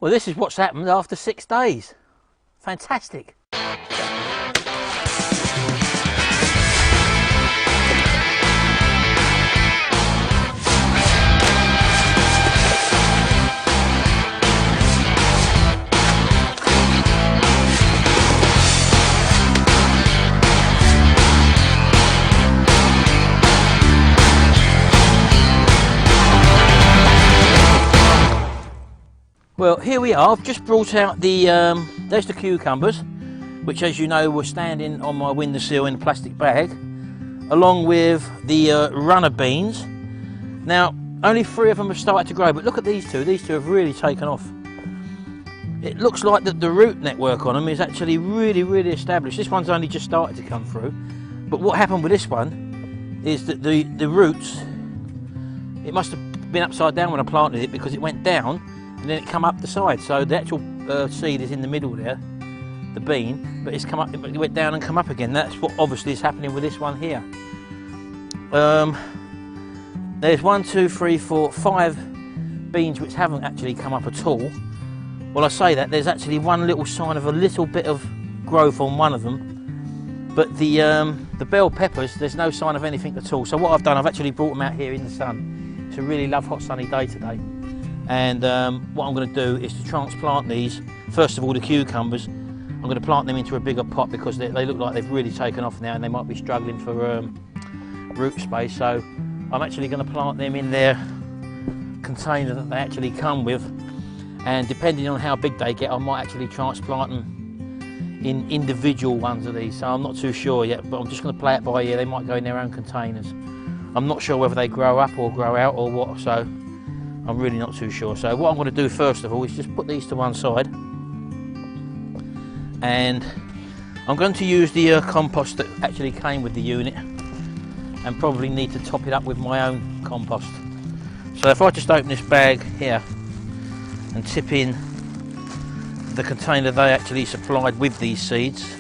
Well, this is what's happened after 6 days. Fantastic. Well, here we are. I've just brought out the, there's the cucumbers, which as you know were standing on my windowsill in a plastic bag, along with the runner beans. Now, only 3 of them have started to grow, but look at these two. These two have really taken off. It looks like that the root network on them is actually really established. This one's only just started to come through, but what happened with this one is that the roots, it must have been upside down when I planted it, because it went down and then it come up the side. So the actual seed is in the middle there, the bean, but it's come up, it went down and come up again. That's what obviously is happening with this one here. There's 1, 2, 3, 4, 5 beans which haven't actually come up at all. Well, I say that, there's actually one little sign of a little bit of growth on one of them, but the bell peppers, there's no sign of anything at all. So what I've done, I've actually brought them out here in the sun. It's a really lovely hot sunny day today. And what I'm going to do is to transplant these. First of all, the cucumbers, I'm going to plant them into a bigger pot, because they look like they've really taken off now and they might be struggling for root space. So I'm actually going to plant them in their container that they actually come with, and depending on how big they get, I might actually transplant them in individual ones of these. So I'm not too sure yet, but I'm just going to play it by ear. They might go in their own containers. I'm not sure whether they grow up or grow out or what, so I'm really not too sure. So what I'm going to do first of all is just put these to one side, and I'm going to use the compost that actually came with the unit, and probably need to top it up with my own compost. So if I just open this bag here and tip in the container they actually supplied with these seeds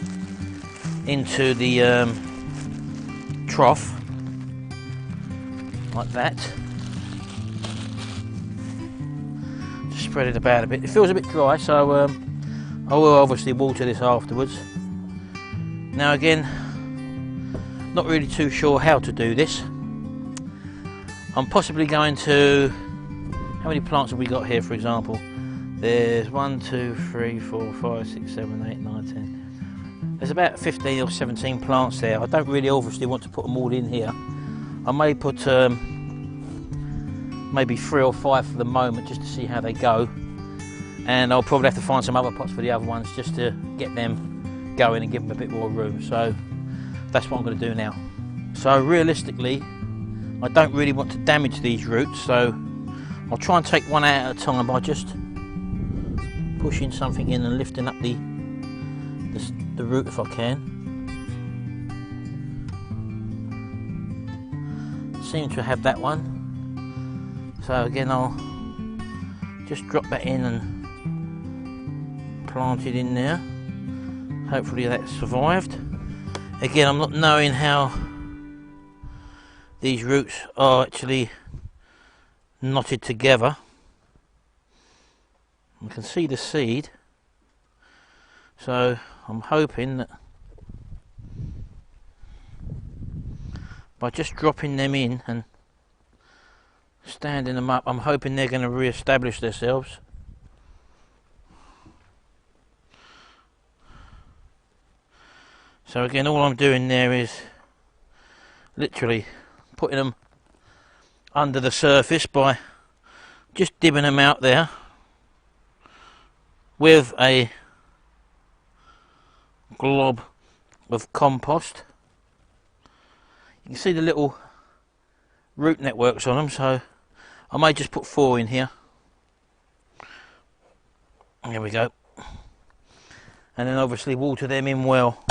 into the trough, like that. Spread it about a bit. It feels a bit dry, so I will obviously water this afterwards. Now again, not really too sure how to do this. I'm possibly going to, how many plants have we got here, for example? There's 1, 2, 3, 4, 5, 6, 7, 8, 9, 10. There's about 15 or 17 plants there. I don't really obviously want to put them all in here. I may put maybe 3 or 5 for the moment, just to see how they go, and I'll probably have to find some other pots for the other ones just to get them going and give them a bit more room. So that's what I'm going to do now. So realistically, I don't really want to damage these roots, so I'll try and take one out at a time by just pushing something in and lifting up the root if I can. Seem to have that one. So again, I'll just drop that in and plant it in there. Hopefully that survived. Again, I'm not knowing how these roots are actually knotted together. You can see the seed, so I'm hoping that by just dropping them in and standing them up, I'm hoping they're going to re-establish themselves. So again, all I'm doing there is literally putting them under the surface by just dibbing them out there with a glob of compost. You can see the little root networks on them, so I may just put 4 in here. There we go. And then obviously water them in well.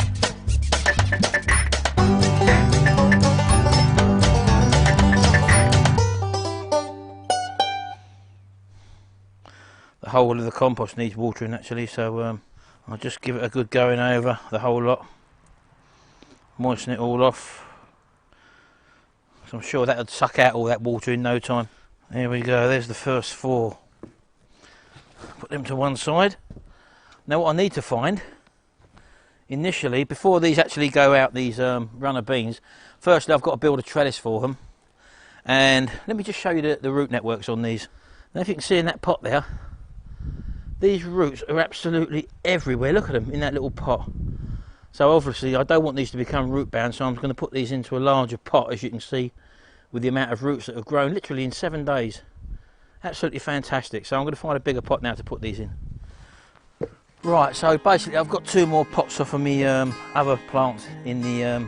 The whole of the compost needs watering actually, so I'll just give it a good going over the whole lot, moisten it all off. So I'm sure that would suck out all that water in no time. There we go, there's the first 4. Put them to one side. Now what I need to find initially, before these actually go out, these runner beans, firstly I've got to build a trellis for them. And let me just show you the root networks on these. Now if you can see in that pot there, these roots are absolutely everywhere. Look at them in that little pot. So obviously I don't want these to become root bound, so I'm going to put these into a larger pot, as you can see, with the amount of roots that have grown literally in 7 days. Absolutely fantastic. So I'm going to find a bigger pot now to put these in. Right, so basically I've got 2 more pots off of me other plants in the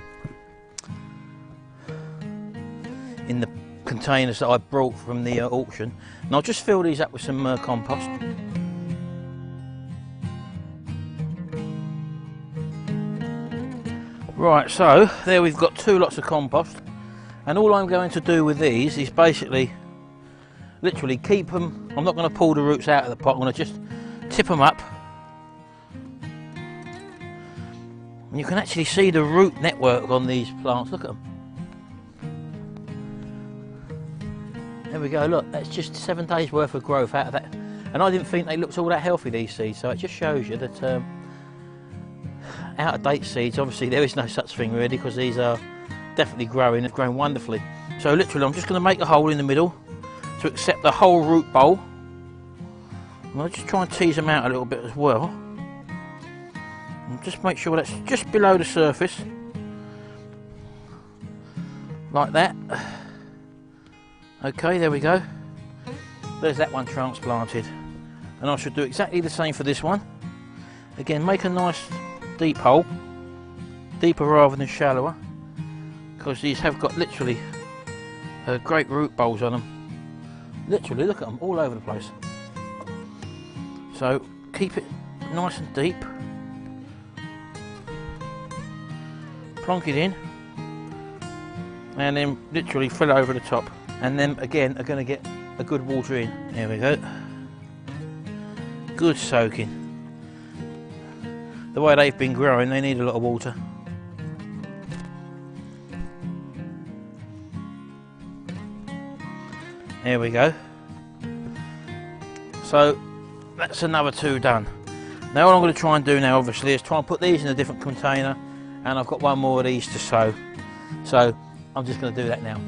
containers that I brought from the auction, and I'll just fill these up with some compost. Right, so there we've got 2 lots of compost, and all I'm going to do with these is basically literally keep them. I'm not going to pull the roots out of the pot, I'm going to just tip them up, and you can actually see the root network on these plants. Look at them. There we go, look, that's just 7 days worth of growth out of that. And I didn't think they looked all that healthy, these seeds, so it just shows you that out of date seeds, obviously there is no such thing really, because these are definitely growing, they've grown wonderfully. So literally I'm just going to make a hole in the middle to accept the whole root bowl. And I'll just try and tease them out a little bit as well. And just make sure that's just below the surface. Like that. Okay, there we go. There's that one transplanted. And I should do exactly the same for this one. Again, make a nice deep hole. Deeper rather than shallower. Because these have got literally great root bowls on them. Literally, look at them all over the place. So, keep it nice and deep. Plonk it in. And then literally fill over the top. And then again are going to get a good water in. There we go. Good soaking. The way they've been growing, they need a lot of water. There we go. So that's another 2 done. Now what I'm going to try and do now obviously is try and put these in a different container, and I've got 1 more of these to sow. So I'm just going to do that now.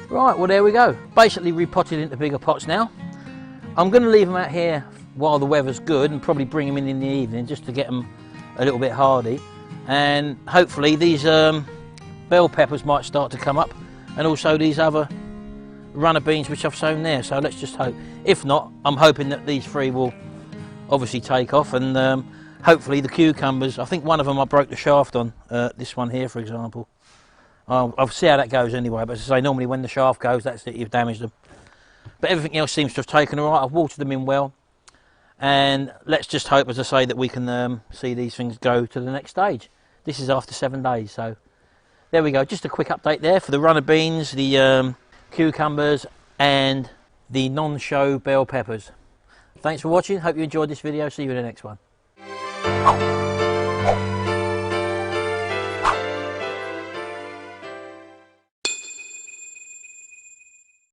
Right, well there we go. Basically repotted into bigger pots now. I'm going to leave them out here while the weather's good and probably bring them in the evening just to get them a little bit hardy. And hopefully these bell peppers might start to come up, and also these other runner beans which I've sown there. So let's just hope. If not, I'm hoping that these 3 will obviously take off, and hopefully the cucumbers, I think one of them I broke the shaft on, this one here for example. I'll see how that goes anyway, but as I say, normally when the shaft goes, that's it, you've damaged them. But everything else seems to have taken all right. I've watered them in well, and let's just hope, as I say, that we can see these things go to the next stage. This is after 7 days, so there we go. Just a quick update there for the runner beans, the cucumbers, and the non-show bell peppers. Thanks for watching. Hope you enjoyed this video. See you in the next one.